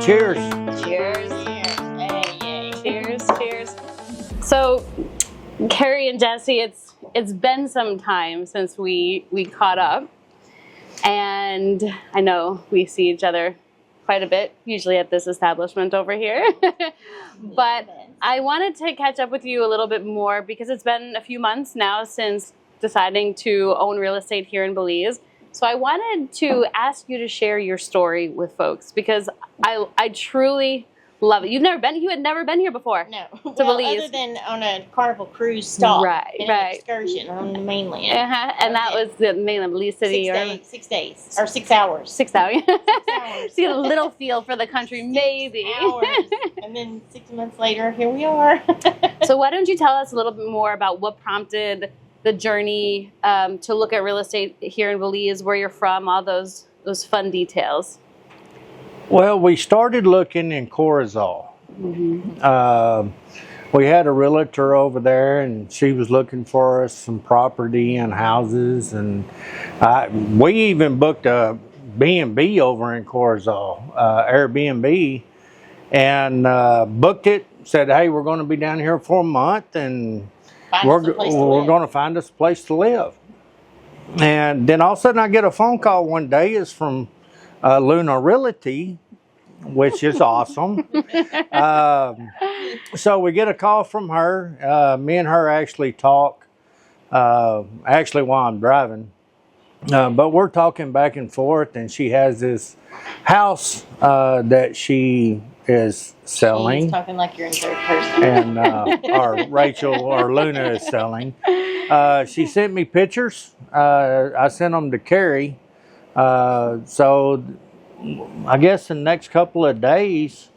Cheers. Cheers. Hey, Cheers, cheers. So, Kerri and Jessie, it's been some time since we caught up, and I know we see each other quite a bit, usually at this establishment over here. But I wanted to catch up with you a little bit more because it's been a few months now since deciding to own real estate here in Belize. So I wanted to ask you to share your story with folks because I truly love it. You had never been here before. No. To well, Belize. other than on a Carnival cruise stop. Right, and right. an excursion on the mainland. And that was the mainland Belize City. 6 days. Or 6 hours. 6 hours. 6 hours. See a little feel for the country, maybe. 6 hours. And then 6 months later, here we are. So why don't you tell us a little bit more about what prompted the journey to look at real estate here in Belize, where you're from, all those fun details. Well, we started looking in Corozal. Mm-hmm. We had a realtor over there, and she was looking for us some property and houses, and we even booked a B&B over in Corozal, Airbnb, and booked it. Said, "Hey, we're going to be down here for a month, and we're going to find us a place to live." And then all of a sudden, I get a phone call one day. It's from Luna Realty, which is awesome. So we get a call from her. Me and her actually talk, actually while I'm driving. But we're talking back and forth, and she has this house that she is selling. She's talking like you're in third person. And or Rachel or Luna is selling. She sent me pictures. I sent them to Kerri. So I guess in the next couple of days,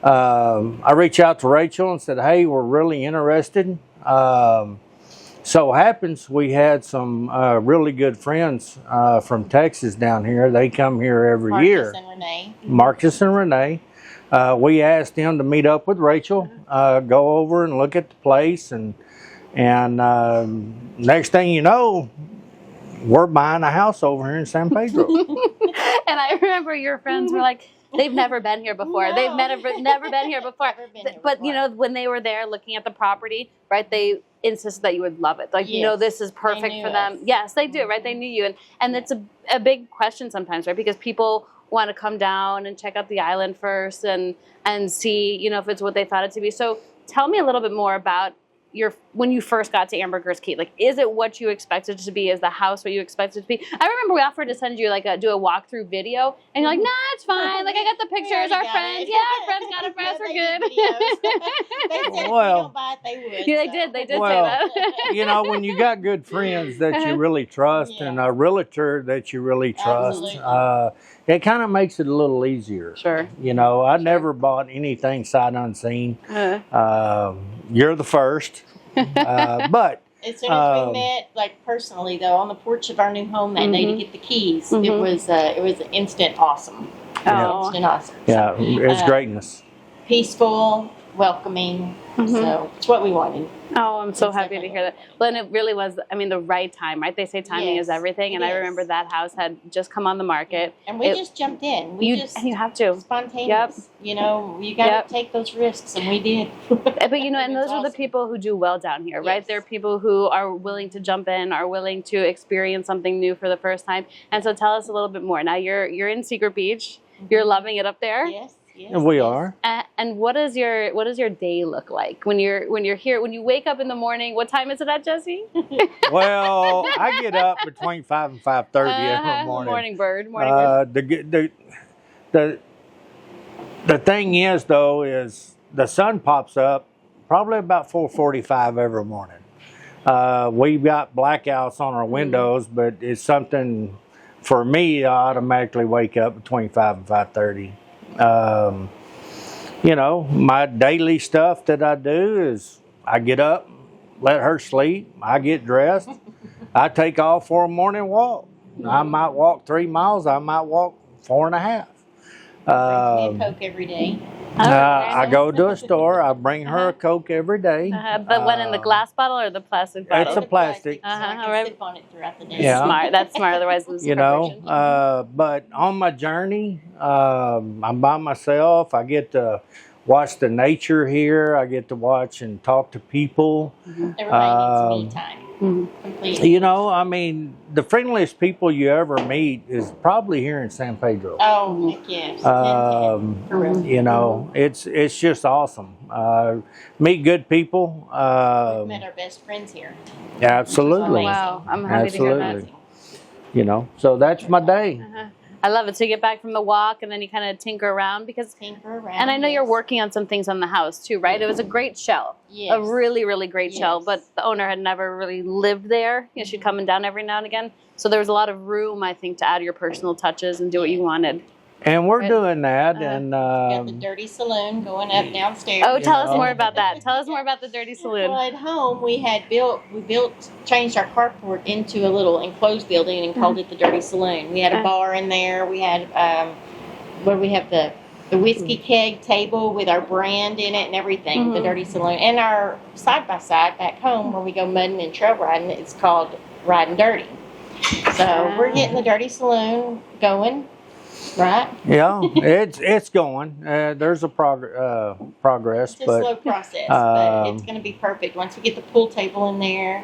I reached out to Rachel and said, "Hey, we're really interested." So happens we had some really good friends from Texas down here. They come here every year. Marcus and Renee. Marcus and Renee. We asked them to meet up with Rachel, go over and look at the place, and next thing you know, we're buying a house over here in San Pedro. And I remember your friends were like, they've never been here before. No. They've never been here before. Never been here But before. you know, when they were there looking at the property, right, they insisted that you would love it. Like, Yes. you know, this is perfect They for knew them. us. Yes, they do, right? They knew you. And it's a big question sometimes, right? Because people want to come down and check out the island first and see, you know, if it's what they thought it to be. So tell me a little bit more about when you first got to Ambergris Caye. Like, is it what you expected it to be? Is the house what you expected it to be? I remember we offered to send you do a walkthrough video, and you're like, "Nah, it's fine. Like, I got the pictures. Our friends, our friends got it for us. We're good." They said if we don't buy it, they would. Yeah, they did say Well, that. you know, when you got good friends that you really trust and a realtor that you really trust, it kind of makes it a little easier. Sure. You know, I never bought anything sight unseen. You're the first. But as soon as we met, like personally though, on the porch of our new home that day to get the keys, it was an instant awesome. Oh. Instant awesome. yeah, it's greatness. Peaceful, welcoming. So it's what we wanted. Oh, I'm so happy to hear that. Well, and it really was, I mean, the right time, right? They say timing is everything. And I remember that house had just come on the market. And we just jumped in. And you have to. Spontaneous. Yep. You know, you got to take those risks, and we did. But, you know, and those are the people who do well down here, right? They're people who are willing to jump in, are willing to experience something new for the first time. And so tell us a little bit more. Now, you're in Secret Beach. You're loving it up there. Yes. Yes, And we are. And what does your day look like when you're here? When you wake up in the morning, what time is it at, Jessie? Well, I get up between 5 and 5:30 every morning. Morning bird. Morning bird. The thing is, though, is the sun pops up probably about 4:45 every morning. We've got blackouts on our windows, but it's something for me. I automatically wake up between 5 and 5:30. You know, my daily stuff that I do is I get up, let her sleep, I get dressed, I take off for a morning walk. I might walk 3 miles, I might walk 4.5. And Coke every day. I go to a store. I bring her a Coke every day. The one in the glass bottle or the plastic bottle? It's a plastic. So I can Alright. sip on it throughout the day. Yeah. Smart. That's smart. Otherwise, lose You know, but on my journey, I'm by myself. I get to watch the nature here. I get to watch and talk to people. Everybody needs me time. Completely. You know, I mean, the friendliest people you ever meet is probably here in San Pedro. Oh, heck yes. For real. You know, it's just awesome. Meet good people. We've met our best friends here. Absolutely. Wow, I'm happy to hear that. Absolutely. You know, so that's my day. I love it. So you get back from the walk and then you kind of tinker around and I know you're working on some things on the house too, right? It was a great shell, a really, really great shell, but the owner had never really lived there. You know, she'd come down every now and again. So there was a lot of room, I think, to add your personal touches and do what you wanted. And we're doing that. And got the dirty saloon going up downstairs. Oh, tell us more about that. Tell us more about the dirty saloon. Well, at home we changed our carport into a little enclosed building and called it the dirty saloon. We had a bar in there. We had the whiskey keg table with our brand in it and everything. The dirty saloon, and our side by side back home where we go mudding and trail riding. It's called Riding Dirty. So we're getting the dirty saloon going. Right? Yeah, it's going. There's a progress, it's a slow process, but it's going to be perfect once we get the pool table in there.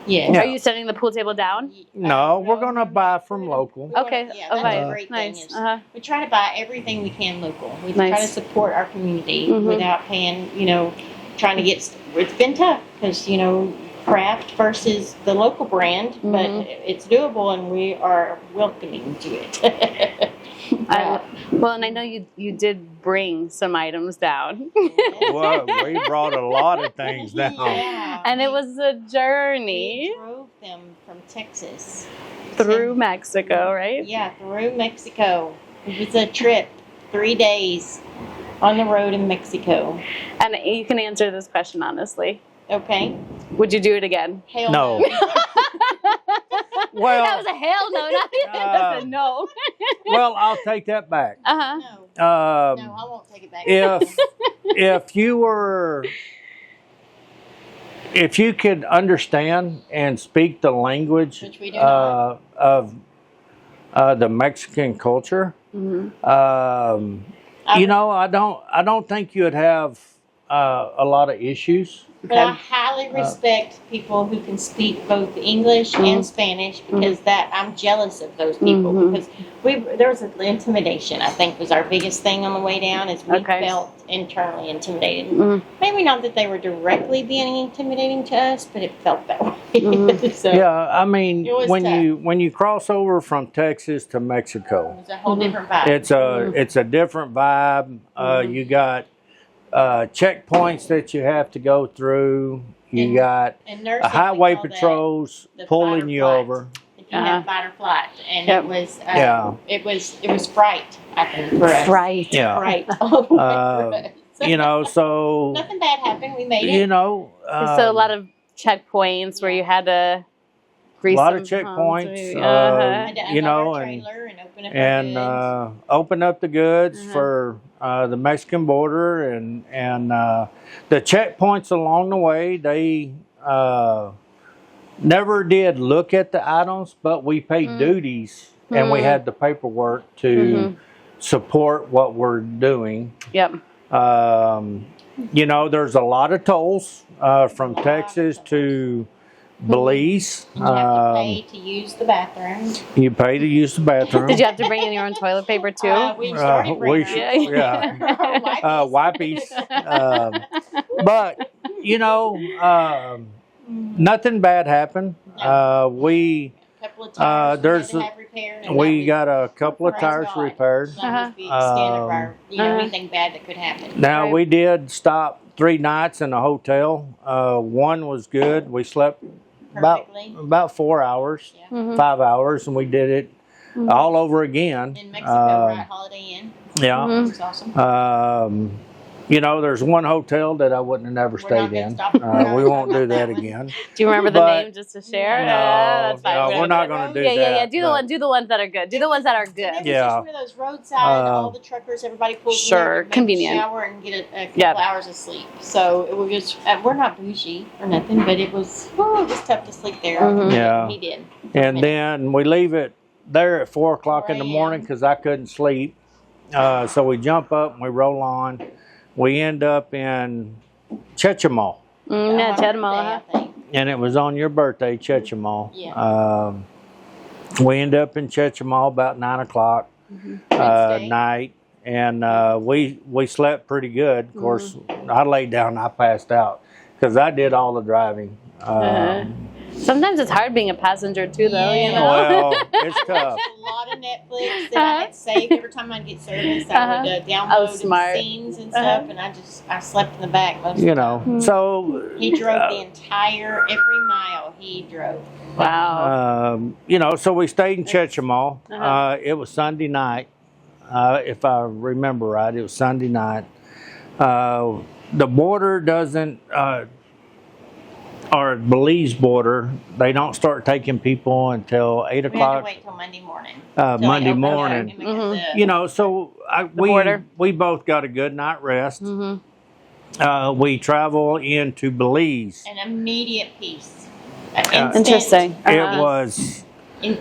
Yeah. Are you setting the pool table down? No, we're going to buy from local. Okay. Yeah, that's a great thing. Is we try to buy everything we can local. We try to support our community without paying, trying to get. It's been tough because, craft versus the local brand, but it's doable and we are welcoming to it. Well, and I know you did bring some items down. Well, we brought a lot of things down. Yeah, and it was a journey. We drove them from Texas. Through Mexico, right? Yeah, through Mexico. It was a trip, 3 days on the road in Mexico. And you can answer this question honestly. Okay. Would you do it again? Hell No. Well, that was a hell no, not even that's a no. Well, I'll take that back. No, I won't take it back. If you could understand and speak the language Which we do not. of the Mexican culture, I don't think you'd have a lot of issues. But I highly respect people who can speak both English and Spanish because I'm jealous of those people because there was an intimidation. I think was our biggest thing on the way down is we felt internally intimidated. Maybe not that they were directly being intimidating to us, but it felt that way. So, yeah, I mean tough. when you cross over from Texas to Mexico, it's a whole different vibe. it's a different vibe. You got checkpoints that you have to go through. You got nursing, highway patrols pulling you over. If you have fight or flight, and it was fright. I think for us. Fright. Yeah. Fright. So nothing bad happened. We made it. So a lot of checkpoints where you had to grease a lot of some checkpoints. Had to unload our trailer and open up the goods for the Mexican border and the checkpoints along the way. They never did look at the items, but we paid duties and we had the paperwork to support what we're doing. Yep. There's a lot of tolls from Texas to Belize. You have to pay to use the bathroom. You pay to use the bathroom. Did you have to bring in your own toilet paper too? We started bringing wipes. But nothing bad happened. We got a couple of tires repaired. Anything bad that could happen. Now we did stop 3 nights in a hotel. One was good. We slept about 4 hours, 5 hours, and we did it all over again. In Mexico, right? Holiday Inn. Yeah. It was awesome. You know, there's one hotel that I wouldn't have never We're not stayed gonna in. stop- we're not We gonna won't talk do about that that one. again. Do you remember the But- name just to share? No, That's fine. no, We we're don't not do going it. to do Yeah, that. yeah, yeah. Do but- do the ones that are good. Do the ones that are And good. it was Yeah. just one of those roadside, all the truckers, everybody pulls in there Sure, to maybe convenient. shower and get a couple Yep. hours of sleep. So it was just, we're not bougie or nothing, but it was tough to sleep there. Mhm. Yeah. He did. And then we leave it there at 4 o'clock in the 4 morning because I couldn't sleep. So we jump up and we roll on. We end up in Chechemal. Yeah, On my Chechemal, birthday, I think. And it was on your birthday, Chechemal. Yeah. We end up in Chechemal about 9 o'clock Wednesday. night. And we slept pretty good. Of course, I laid down and I passed out because I did all the driving. Sometimes it's hard being a passenger too, though. You Yeah. know. Well, it's tough. A lot of Netflix that I had saved every time I'd get service. I would download Oh, smart. scenes and stuff, and I slept in the back most of You the know, time. so He drove the entire, every mile he drove. Wow. you know, so we stayed in Chechemal. Uh-huh. It was Sunday night, if I remember right. It was Sunday night. The border doesn't, or Belize border, they don't start taking people until 8 We had to o'clock. wait till Monday morning. Till they Monday opened up morning. because You know, so border. we both got a good night rest. Mm-hmm. We travel into Belize. an immediate peace. An instant, Interesting. It Uh-huh. was the-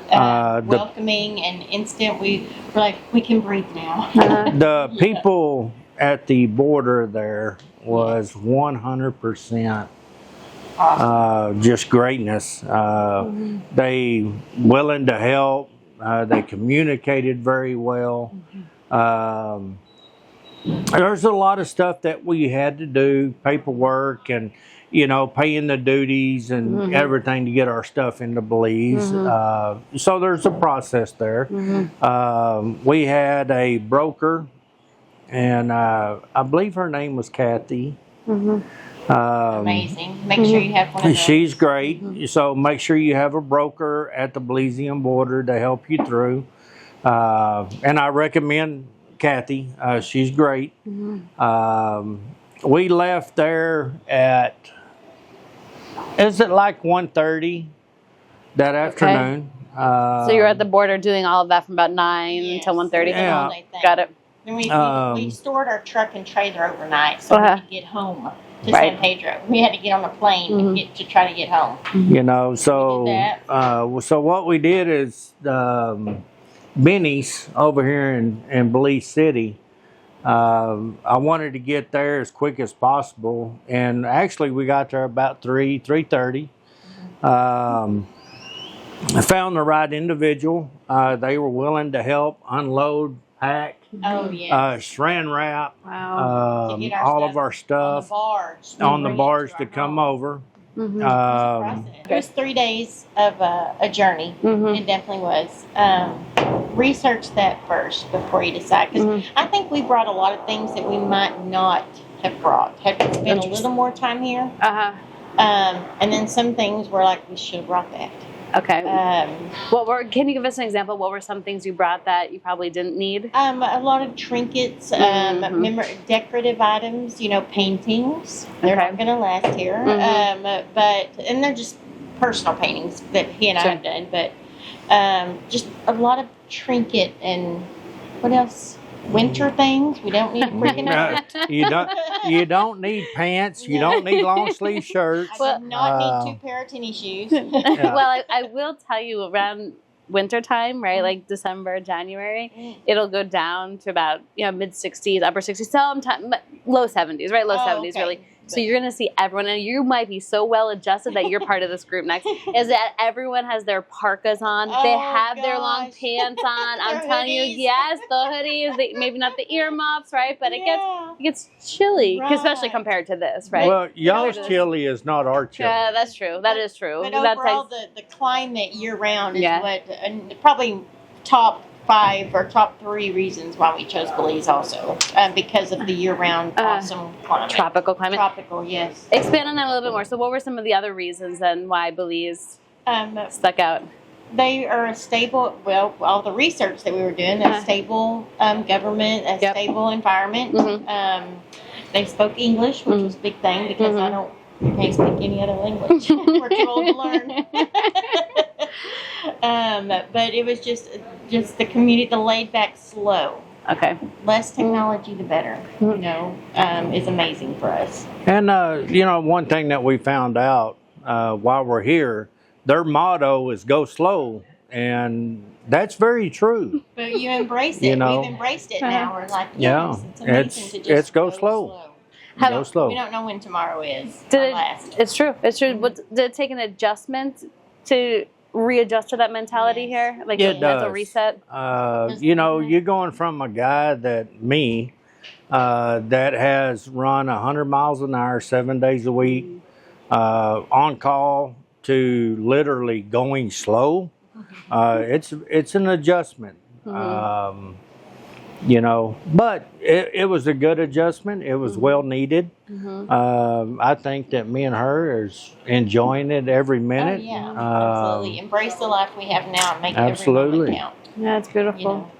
welcoming and instant. We were like, we can breathe now. Uh-huh. the people at the border there was 100% Awesome. just greatness. They willing to help. They communicated very well. There's a lot of stuff that we had to do, paperwork and, you know, paying the duties and everything to get our stuff into Belize. So there's a process there. We had a broker, and I believe her name was Kathy. Amazing. Make sure you have one of those. She's great. So make sure you have a broker at the Belizean border to help you through. And I recommend Kathy. She's great. We left there at, is it like 1:30 that afternoon? So you're at the border doing all of that from about 9 Yes. till 1:30. Yeah. All-day thing. Got it. And we Um, stored our truck and trailer overnight so Uh-huh. we could get home to Right. San Pedro. We had to get on a plane and get to try to get home. You know, so We did so what we did is Benny's over here in Belize City. I wanted to get there as quick as possible, and actually we got there about 3:30. I found the right individual. They were willing to help unload, pack, Oh, yeah. saran wrap, Wow. To get our all stuff of our stuff on on the barge. the Bring it barge to to our come home. over. It was 3 days of a journey. It definitely was. Research that first before you decide. Because I think we brought a lot of things that we might not have brought. Had we spent a little more time here. Uh-huh. And then some things were like, we should have brought that. Okay. Can you give us an example? What were some things you brought that you probably didn't need? A lot of trinkets, decorative items, you know, paintings. They're Okay. not going to last here. And they're just personal paintings that he and I have done. But just a lot of trinket and what else? Winter things. We don't need freaking You don't need pants. You don't need long sleeve shirts. I do not need 2 pair of tennis shoes. Well, I will tell you around wintertime, right? Like December, January, it'll go down to about mid 60s, upper 60s, sometimes low 70s, right? Low 70s, okay. really. So you're gonna see everyone, and you might be so well adjusted that you're part of this group next. Is that everyone has their parkas on? They have their long gosh. pants on. I'm Their telling you, hoodies. yes, the hoodies. Maybe not the earmuffs, right? But it gets chilly, especially Right. compared to this, right? Well, y'all's chili is not our chili. Yeah, that's true. That is true. But That overall, takes- the climate year round is Yeah. what probably top 5 or top 3 reasons why we chose Belize also, because of the year round awesome climate. tropical climate. Tropical, yes. Expand on that a little bit more. So what were some of the other reasons then why Belize stuck out? They are a stable, well, all the research that we were doing, a stable government, a stable environment. they spoke English, which was a big thing because I can't speak any other language. We're too old to learn. But it was just the community, the laid back, slow. Okay. Less technology, the better. You know, is amazing for us. And you know, one thing that we found out while we're here, their motto is "Go slow," and that's very true. But you embrace it. You know, we've embraced it now. We're like, yeah, yes, it's amazing to just it's go slow. Go slow. We don't know when tomorrow is. It's true. It's true. Did it take an adjustment to readjust to that mentality here? Like it a does. mental reset? You know, you're going from a guy that has run 100 miles an hour 7 days a week, on call, to literally going slow. It's an adjustment. You know, but it was a good adjustment. It was well needed. I think that me and her is enjoying it every minute. Oh, yeah, absolutely. Embrace the life we have now and make absolutely. every moment count. Yeah, it's beautiful. You know?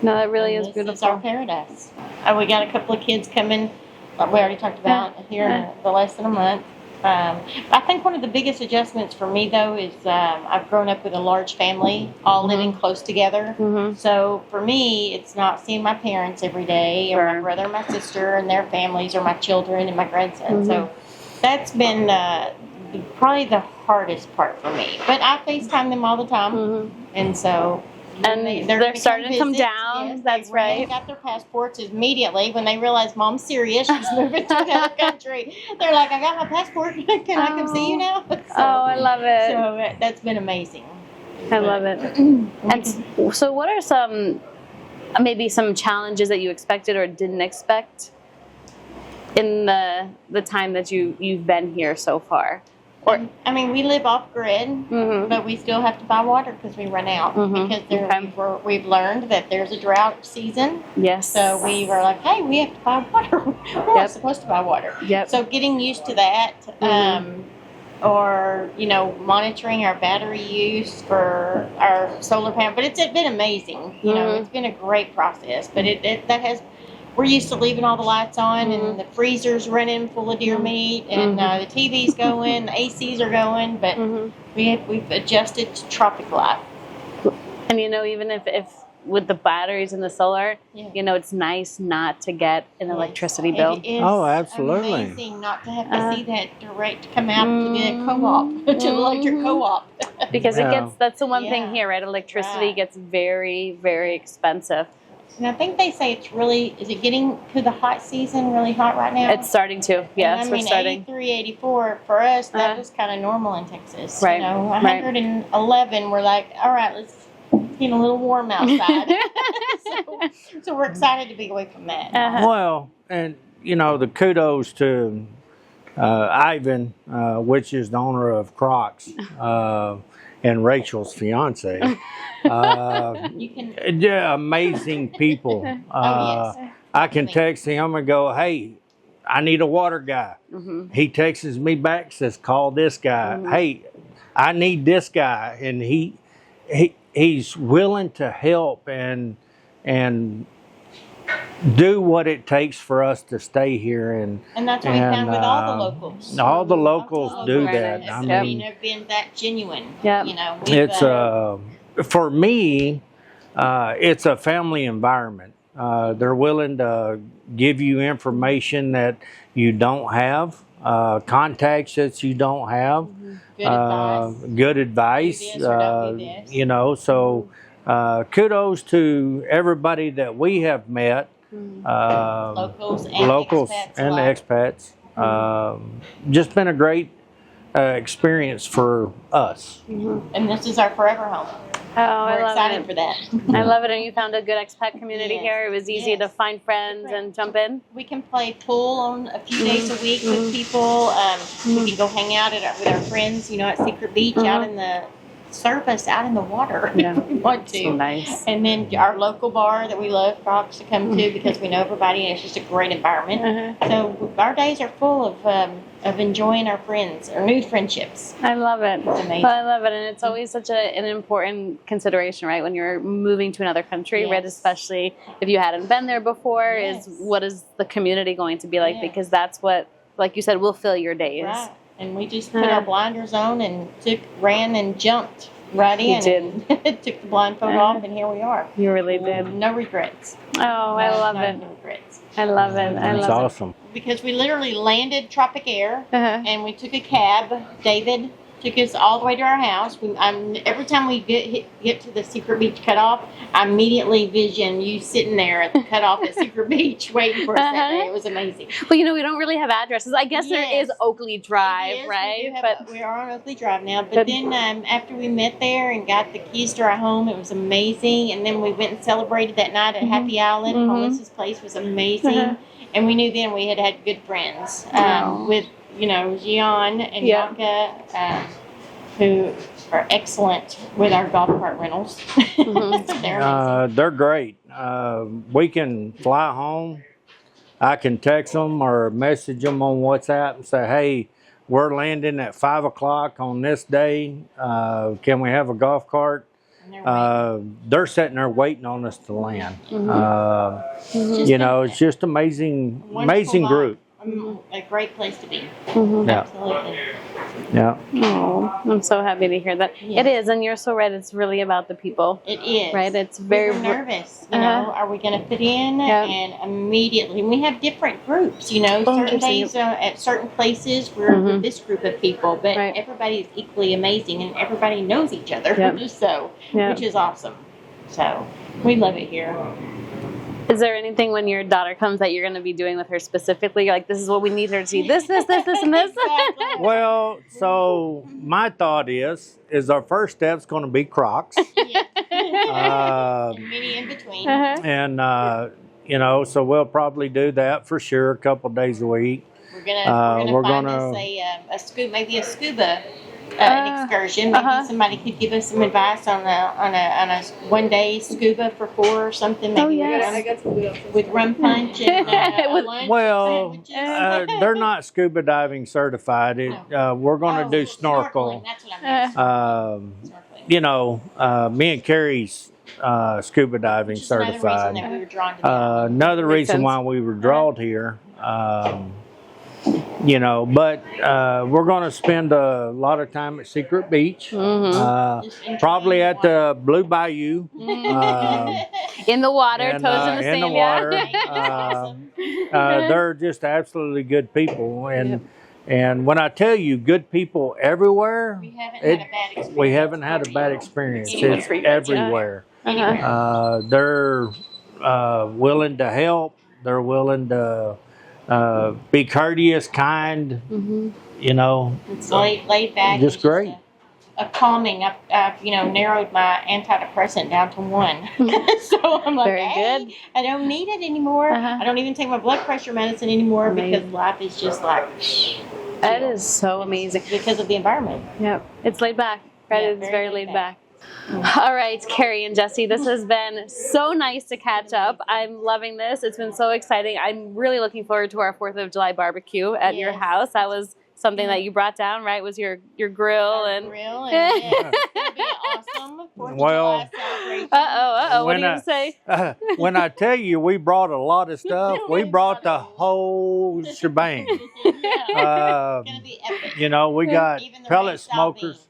No, that really is This beautiful. is our paradise. We got a couple of kids coming, like we already talked about, here in the less than a month. I think one of the biggest adjustments for me, though, is I've grown up with a large family, all living close together. So for me, it's not seeing my parents every day, or my brother and my sister and their families, or my children and my grandson. So that's been probably the hardest part for me. But I FaceTime them all the time, and so... And they're starting to come down. Yes, That's they right. got their passports immediately when they realize Mom's serious. She's moving to another country. They're like, I got my passport. Can I come see you now? So, I love it. So that's been amazing. I love it. And so what are maybe some challenges that you expected or didn't expect in the time that you've been here so far? I mean, we live off grid, but we still have to buy water because we run out. Because we've learned that there's a drought season. Yes. So we were like, hey, we have to buy water. We're not supposed to buy water. So getting used to that, or monitoring our battery use for our solar panel. But it's been amazing. You know, it's been a great process. But we're used to leaving all the lights on and the freezer's running full of deer meat and the TV's going, the ACs are going, but we've adjusted to tropic life. And even if with the batteries and the solar, it's nice not to get an electricity bill. It is absolutely amazing not to have to see that direct come out to the co-op, to the electric co-op. Because that's the one thing here, right? Electricity gets very, very expensive. And I think they say is it getting to the hot season, really hot right now? It's starting to, yes, and, we're starting. 83, 84, for us, that was kind of normal in Texas. Right. 111, we're like, all right, let's get a little warm outside. so we're excited to be away from that. Well, and the kudos to Ivan, which is the owner of Crocs, and Rachel's fiance. Amazing people. I can text him and go, hey, I need a water guy. He texts me back, says, call this guy. Hey, I need this guy. And he's willing to help and do what it takes for us to stay here. And that's what we found with all the locals. All the locals do that. I mean, they've been that genuine. It's for me, it's a family environment. They're willing to give you information that you don't have, contacts that you don't have, good advice. So kudos to everybody that we have met, locals and expats. Just been a great experience for us. And this is our forever home. We're excited for that. I love it. And you found a good expat community here. It was easy to find friends and jump in. We can play pool on a few days a week with people. We can go hang out with our friends, at Secret Beach out in the serve us out in the water Yeah. if we want to. So nice. And then our local bar that we love for folks to come to because we know everybody and it's just a great environment. So our days are full of enjoying our friends, our new friendships. I love it. It's amazing. I love it, and it's always such an important consideration, right? When you're moving to another country, right? Yes. Especially if you hadn't been there before, Yes. is what is the community going to be like? Yes. Because that's what, like you said, will fill your days. Right. And we just put our blinders on and ran and jumped right You in. And took the blindfold off, and here we are. You really did. No regrets. Oh, I love No it. regrets. I love it. I That's love awesome. Because we literally landed Tropic Air, it. and we took a cab. David took us all the way to our house. Every time we get to the Secret Beach cutoff, I immediately vision you sitting there at the cutoff at Secret Beach waiting for us that day. It was amazing. Well, we don't really have addresses. I guess there Yes. is Oakley Drive, Yes, right? we are on Oakley Drive now. But But- then after we met there and got the keys to our home, it was amazing. And then we went and celebrated that night at Happy Island. Mhm. Melissa's place was amazing. And we knew then we had good friends Wow. with, Gian and Yeah. Yanka, who are excellent with our golf cart rentals. Mhm. They're amazing. They're great. We can fly home. I can text them or message them on WhatsApp and say, hey, we're landing at 5 o'clock on this day. Can we have a golf cart? And they're waiting. They're sitting there waiting on us to land. Just It's just amazing, wonderful amazing life. group. A great place to be. Yeah, Absolutely. yeah. Oh, I'm so happy to hear that. Yes. It is, and you're so right. It's really about the people, It is. right? It's We very were nervous. Uh-huh. Are we going to fit in? Yeah. And immediately, we have different groups. Certain interesting. days at certain places we're Mhm. with this group of people, but Right. everybody is equally amazing and everybody knows each other. Yep. So, Yeah. which is awesome. So, we love it here. Is there anything when your daughter comes that you're going to be doing with her specifically? Like, this is what we need her to see. This, and this. Exactly. Well, so my thought is our first step's going to be Crocs. Yeah. Uh, And many in between. Uh-huh. And, so we'll probably do that for sure a couple days a week. We're gonna we're find gonna- us maybe a scuba an excursion. Maybe Uh-huh. somebody could give us some advice on a 1 day scuba for 4 or something. Maybe yes. with rum punch and With- lunch Well, and sandwiches. they're not scuba diving certified. We're going to do snorkel. Snorkeling, that's what I meant. Snorkeling. Me and Kerri's scuba diving Which is another reason certified. that we were drawn to that. Another Makes reason sense. why we were drawn here. But we're going to spend a lot of time at Secret Beach. Just enjoying Probably the at the Blue Bayou. In the water, and, toes in the in sand. the water. Yeah. They're just absolutely good people, and when I tell you good people everywhere, We haven't had a bad experience. we haven't had a bad experience. Anywhere. It's everywhere. Uh-huh. They're willing to help. They're willing to be courteous, kind. It's laid back. Just It's great. A calming. I've narrowed my antidepressant down to 1. So I'm like, Very hey, good. I don't need it anymore. Uh-huh. I don't even take my blood pressure medicine anymore because Amazing. life is just like That is so amazing. because of the environment. Yep. It's laid back, right? Yeah, It's very very laid laid back. All right, Kerri and Jessie, this has been so nice to catch up. I'm loving this. It's been so exciting. I'm really looking forward to our 4th of July barbecue at your Yes. house. That was something that you brought down, right? Was your grill and Grill and yeah, it's gonna be awesome. 4th of Well- July celebration. what When do you I- say? When I tell you we brought a lot of stuff, we brought the whole shebang. Yeah. It's gonna be epic. We got Even the pellet red style smokers. beans.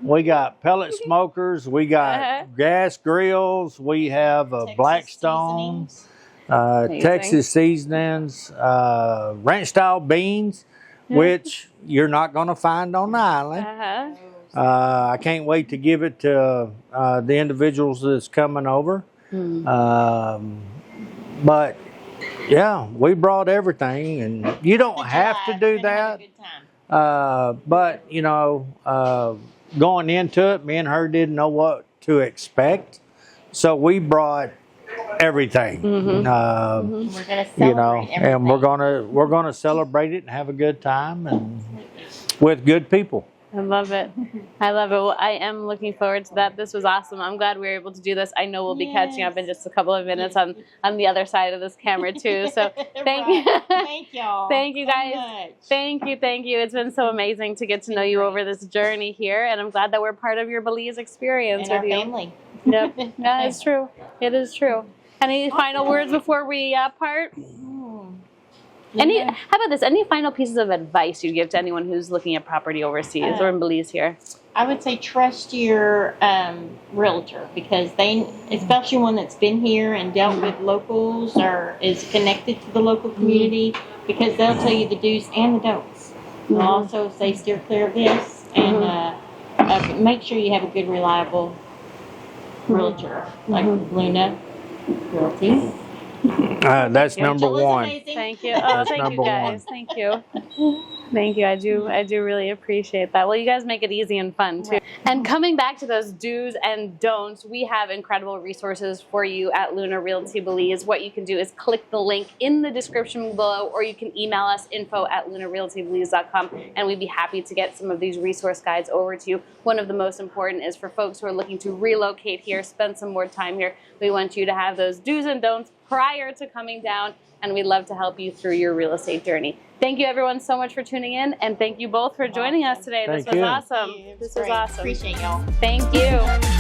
We got pellet smokers. We got Uh-huh. gas grills. We have a Texas Blackstone, seasonings. Amazing. Texas seasonings, ranch style beans, which you're not going to find on the island. Uh-huh. I can't wait to give it to the individuals that's coming over. But yeah, we brought everything, and you don't have to do We're gonna have that. a good time. But going into it, me and her didn't know what to expect, so we brought everything. We're gonna celebrate And everything. we're gonna celebrate it and have a good time and with good people. I love it. I love it. Well, I am looking forward to that. This was awesome. I'm glad we were able to do this. I know we'll be catching up in just a couple of minutes on the other side of this camera too. So thank you. Thank y'all. Thank you so guys. much. Thank you. Thank you. It's been so amazing to get to know you over this journey here. And I'm glad that we're part of your Belize experience And with our you. family. Yep. Yeah, it's true. It is true. Any final words before we part? How about this? Any final pieces of advice you'd give to anyone who's looking at property overseas or in Belize here? I would say trust your realtor, because they, especially one that's been here and dealt with locals or is connected to the local community, because they'll tell you the do's and the don'ts. They'll also say steer clear of this, and make sure you have a good, reliable realtor like Luna Realty. That's number Rachel is one. amazing. Thank you. Oh, thank you number guys. Thank you. Thank you. I do really appreciate that. Well, you guys make it easy and fun too. And coming back to those do's and don'ts, we have incredible resources for you at Luna Realty Belize. What you can do is click the link in the description below, or you can email us info@lunarealtybelize.com, and we'd be happy to get some of these resource guides over to you. One of the most important is for folks who are looking to relocate here, spend some more time here. We want you to have those do's and don'ts prior to coming down, and we'd love to help you through your real estate journey. Thank you everyone so much for tuning in, and thank you both for joining us today. This was awesome. It This was great. awesome. Appreciate y'all. Thank you.